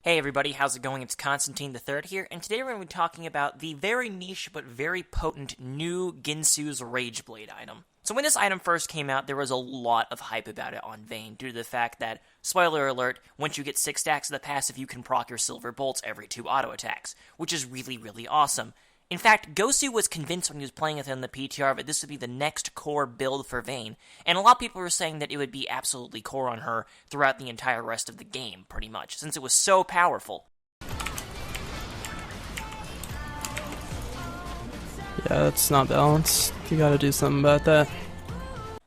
Hey everybody, how's it going? It's Constantine III here, and today we're going to be talking about the very niche but very potent new Ginsu's Rageblade item. So when this item first came out, there was a lot of hype about it on Vayne due to the fact that, spoiler alert, once you get 6 stacks of the passive, you can proc your silver bolts every 2 auto attacks, which is really, really awesome. In fact, Gosu was convinced when he was playing with it in the PTR that this would be the next core build for Vayne, and a lot of people were saying that it would be absolutely core on her throughout the entire rest of the game, pretty much, since it was so powerful. Yeah, that's not balanced. You gotta do something about that.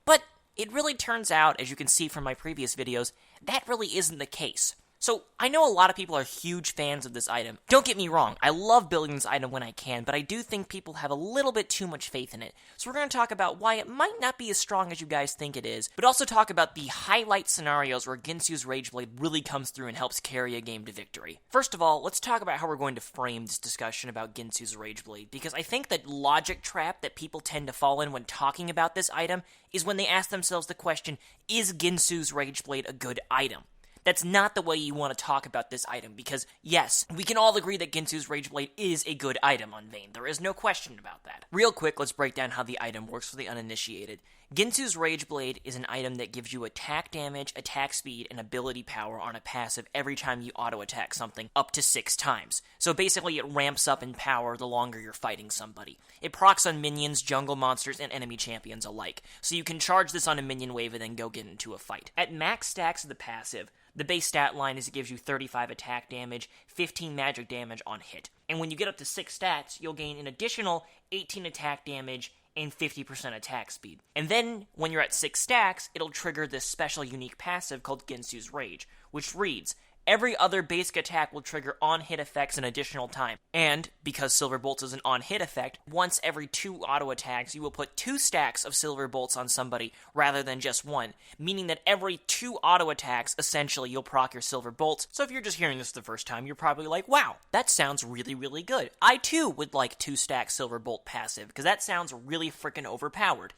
But it really turns out, as you can see from my previous videos, that really isn't the case. So, I know a lot of people are huge fans of this item. Don't get me wrong, I love building this item when I can, but I do think people have a little bit too much faith in it. So we're going to talk about why it might not be as strong as you guys think it is, but also talk about the highlight scenarios where Ginsu's Rageblade really comes through and helps carry a game to victory. First of all, let's talk about how we're going to frame this discussion about Ginsu's Rageblade, because I think that logic trap that people tend to fall in when talking about this item is when they ask themselves the question, is Ginsu's Rageblade a good item? That's not the way you want to talk about this item, because, yes, we can all agree that Ginsu's Rageblade is a good item on Vayne. There is no question about that. Real quick, let's break down how the item works for the uninitiated. Ginsu's Rageblade is an item that gives you attack damage, attack speed, and ability power on a passive every time you auto-attack something, up to 6 times. So basically, it ramps up in power the longer you're fighting somebody. It procs on minions, jungle monsters, and enemy champions alike, so you can charge this on a minion wave and then go get into a fight. At max stacks of the passive, the base stat line is it gives you 35 attack damage, 15 magic damage on hit. And when you get up to 6 stats, you'll gain an additional 18 attack damage and 50% attack speed. And then, when you're at 6 stacks, it'll trigger this special unique passive called Ginsu's Rage, which reads, every other basic attack will trigger on-hit effects an additional time. And, because Silver Bolts is an on-hit effect, once every 2 auto attacks, you will put 2 stacks of Silver Bolts on somebody rather than just 1, meaning that every 2 auto attacks, essentially, you'll proc your Silver Bolts. So if you're just hearing this the first time, you're probably like, wow, that sounds really, really good. I too would like 2 stack Silver Bolt passive, because that sounds really freaking overpowered.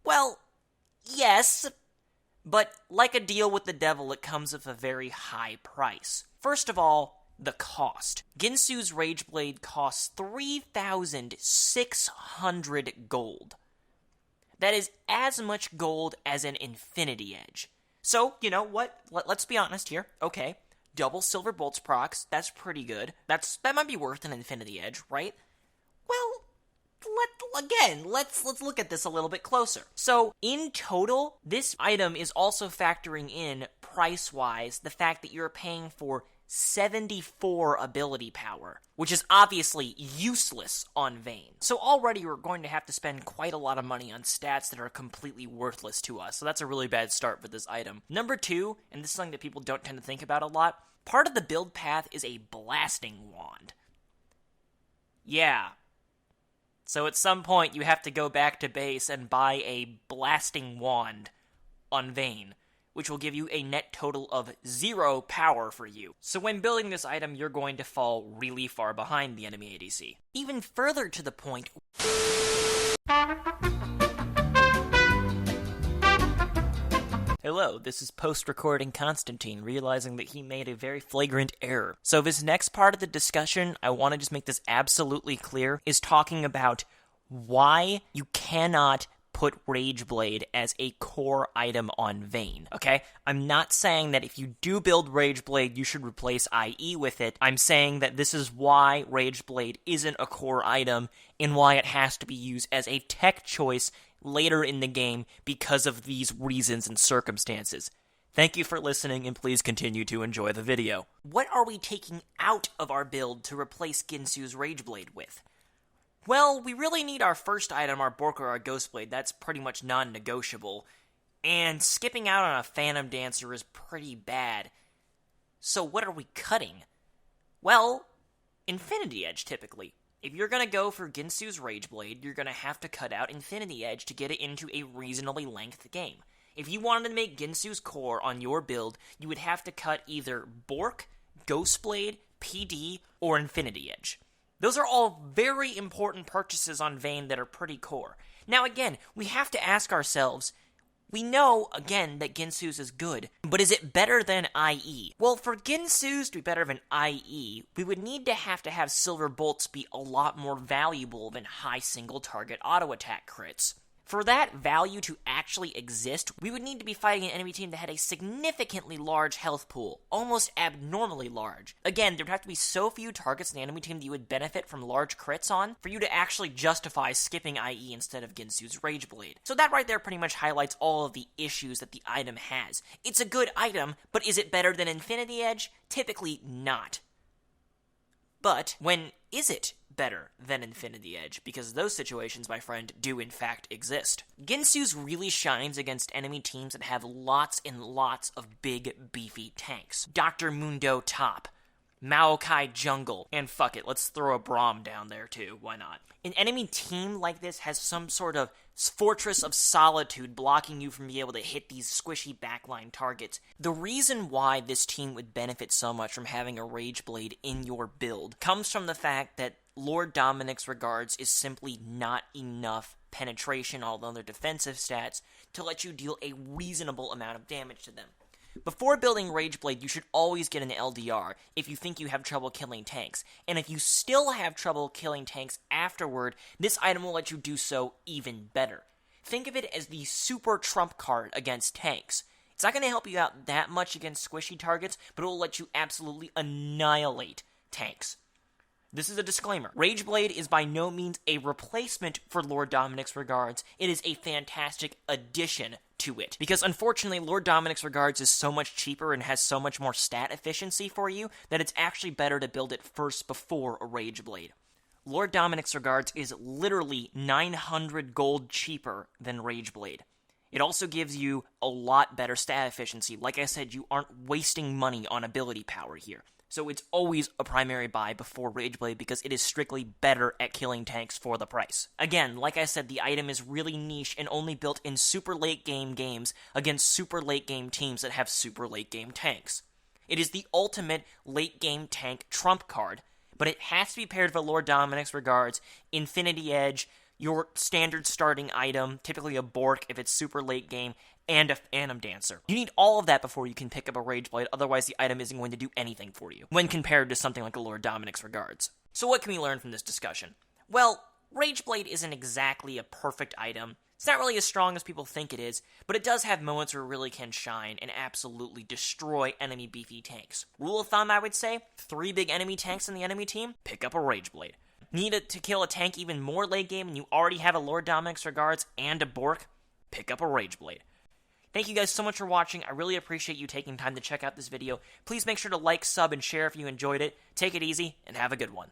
Well, yes, but like a deal with the devil, it comes with a very high price. First of all, the cost. Ginsu's Rageblade costs 3,600 gold. That is as much gold as an Infinity Edge. So, you know what? Let's be honest here. Okay, double Silver Bolts procs, that's pretty good. That might be worth an Infinity Edge, right? Well, let's look at this a little bit closer. So, in total, this item is also factoring in, price-wise, the fact that you're paying for 74 ability power, which is obviously useless on Vayne. So already we're going to have to spend quite a lot of money on stats that are completely worthless to us, so that's a really bad start for this item. Number 2, and this is something that people don't tend to think about a lot, part of the build path is a blasting wand. Yeah. So at some point, you have to go back to base and buy a blasting wand on Vayne, which will give you a net total of 0 power for you. So when building this item, you're going to fall really far behind the enemy ADC. Even further to the point... Hello, this is post-recording Constantine, realizing that he made a very flagrant error. So this next part of the discussion, I want to just make this absolutely clear, is talking about why you cannot put Rageblade as a core item on Vayne, okay? I'm not saying that if you do build Rageblade, you should replace IE with it. I'm saying that this is why Rageblade isn't a core item, and why it has to be used as a tech choice later in the game because of these reasons and circumstances. Thank you for listening, and please continue to enjoy the video. What are we taking out of our build to replace Ginsu's Rageblade with? Well, we really need our first item, our Bork or our Ghostblade. That's pretty much non-negotiable. And skipping out on a Phantom Dancer is pretty bad. So what are we cutting? Well, Infinity Edge, typically. If you're going to go for Ginsu's Rageblade, you're going to have to cut out Infinity Edge to get it into a reasonably length game. If you wanted to make Ginsu's core on your build, you would have to cut either Bork, Ghostblade, PD, or Infinity Edge. Those are all very important purchases on Vayne that are pretty core. Now again, we have to ask ourselves, We know, again, that Ginsu's is good, but is it better than IE? Well, for Ginsu's to be better than IE, we would need to have Silver Bolts be a lot more valuable than high single target auto attack crits. For that value to actually exist, we would need to be fighting an enemy team that had a significantly large health pool, almost abnormally large. Again, there would have to be so few targets in the enemy team that you would benefit from large crits on for you to actually justify skipping IE instead of Ginsu's Rageblade. So that right there pretty much highlights all of the issues that the item has. It's a good item, but is it better than Infinity Edge? Typically not. But when is it better than Infinity Edge? Because those situations, my friend, do in fact exist. Ginsu's really shines against enemy teams that have lots and lots of big, beefy tanks. Dr. Mundo top, Maokai jungle, and fuck it, let's throw a Braum down there too, why not? An enemy team like this has some sort of fortress of solitude blocking you from being able to hit these squishy backline targets. The reason why this team would benefit so much from having a Rageblade in your build comes from the fact that Lord Dominic's Regards is simply not enough penetration, all other defensive stats, to let you deal a reasonable amount of damage to them. Before building Rageblade, you should always get an LDR if you think you have trouble killing tanks, and if you still have trouble killing tanks afterward, this item will let you do so even better. Think of it as the super trump card against tanks. It's not going to help you out that much against squishy targets, but it will let you absolutely annihilate tanks. This is a disclaimer. Rageblade is by no means a replacement for Lord Dominic's Regards. It is a fantastic addition to it. Because unfortunately, Lord Dominic's Regards is so much cheaper and has so much more stat efficiency for you that it's actually better to build it first before a Rageblade. Lord Dominic's Regards is literally 900 gold cheaper than Rageblade. It also gives you a lot better stat efficiency. Like I said, you aren't wasting money on ability power here. So it's always a primary buy before Rageblade because it is strictly better at killing tanks for the price. Again, like I said, the item is really niche and only built in super late game games against super late game teams that have super late game tanks. It is the ultimate late game tank trump card, but it has to be paired with Lord Dominic's Regards, Infinity Edge, your standard starting item, typically a Bork if it's super late game, and a Phantom Dancer. You need all of that before you can pick up a Rageblade, otherwise the item isn't going to do anything for you, when compared to something like a Lord Dominic's Regards. So what can we learn from this discussion? Well, Rageblade isn't exactly a perfect item. It's not really as strong as people think it is, but it does have moments where it really can shine and absolutely destroy enemy beefy tanks. Rule of thumb, I would say, 3 big enemy tanks in the enemy team, pick up a Rageblade. Need it to kill a tank even more late game and you already have a Lord Dominic's Regards and a Bork, pick up a Rageblade. Thank you guys so much for watching. I really appreciate you taking time to check out this video. Please make sure to like, sub, and share if you enjoyed it. Take it easy, and have a good one.